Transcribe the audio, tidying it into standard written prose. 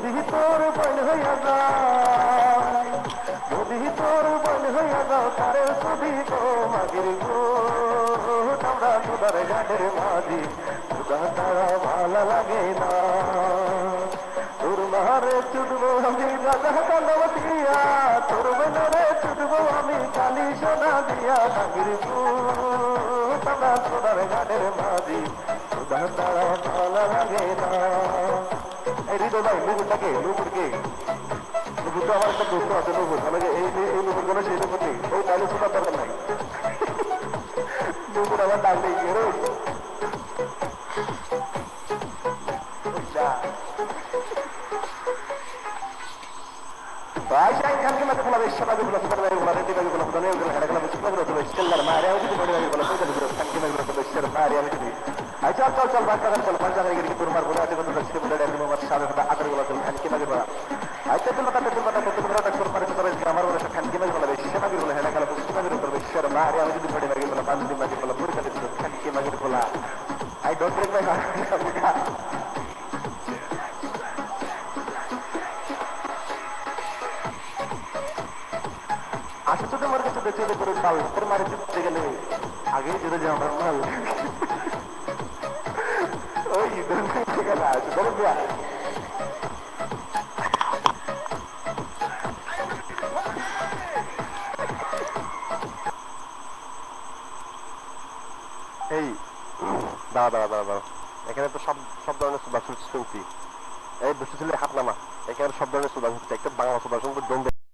যদি তোর বল হইয়া যায়, যদি তোর বল হইয়া যাও তারে যদি গো মাগির গো আমরা তোদার ঘাটের মাঝি তোদা তারা ভালো লাগে না। তোর মারে চুটবো আমি রাজা কালো দিয়া, তোর মনে চুটবো আমি কালি সোনা দিয়া মাগির গো আমরা তোদার ঘাটের মাঝি তোদা তারা ভালো লাগে না। এই হৃদয় ভাই নুপুরটাকে নুপুরকে নুপুর তো আমার একটা দোস্ত আছে নুপুর, মানে এই নুপুর কোনো সেই নুপুর নেই, ওই তাহলে শোনার দরকার নাই। নুপুর আমার ডাক নেই কে রোজ খানকে মাঝে বলা বেশ সবাই বলা সুপার বাড়ি বলা রেডি বাড়ি বলা ধনী বলা হেডা গেলাম সুপার বলা তো স্কেলার মারে আমি যদি বড় বাড়ি বলা তো জানি খানকে মাঝে বলা তো স্কেলার মারে আমি যদি আই চল চল চল বাচ্চা চল বাচ্চা গিয়ে কি তোর মার বলা আছে বন্ধু সে বলে একদম আমার সামনে হটা আদর বলা তো খানকে মাঝে বলা আই চল বাটা তো বাটা তো তোমরা তো সুপার তো করে আমার বলা খানকে মাঝে বলা বেশ সে মাঝে বলা হেডা গেলাম সুপার বলা তো স্কেলার মারে আমি যদি বড় বাড়ি বলা বান্ধি মাঝে বলা পুরো কাটে তো খানকে মাঝে বলা I don't break my heart. আচ্ছা তো তোমার কাছে দেখে করে কাল তোর মারে চুপতে গেলে আগেই জুড়ে যাও আমার মাল ওই গেল আছে ধরে দেওয়া এই দাঁড়া দাঁড়া দাঁড়া দাঁড়া এখানে তো সব ধরনের সুদা শুনছি। এই দুটো ছেলে হাত নামা, এখানে সব ধরনের সুদা শুনছি, একটা বাংলা সুদা শুনতে দম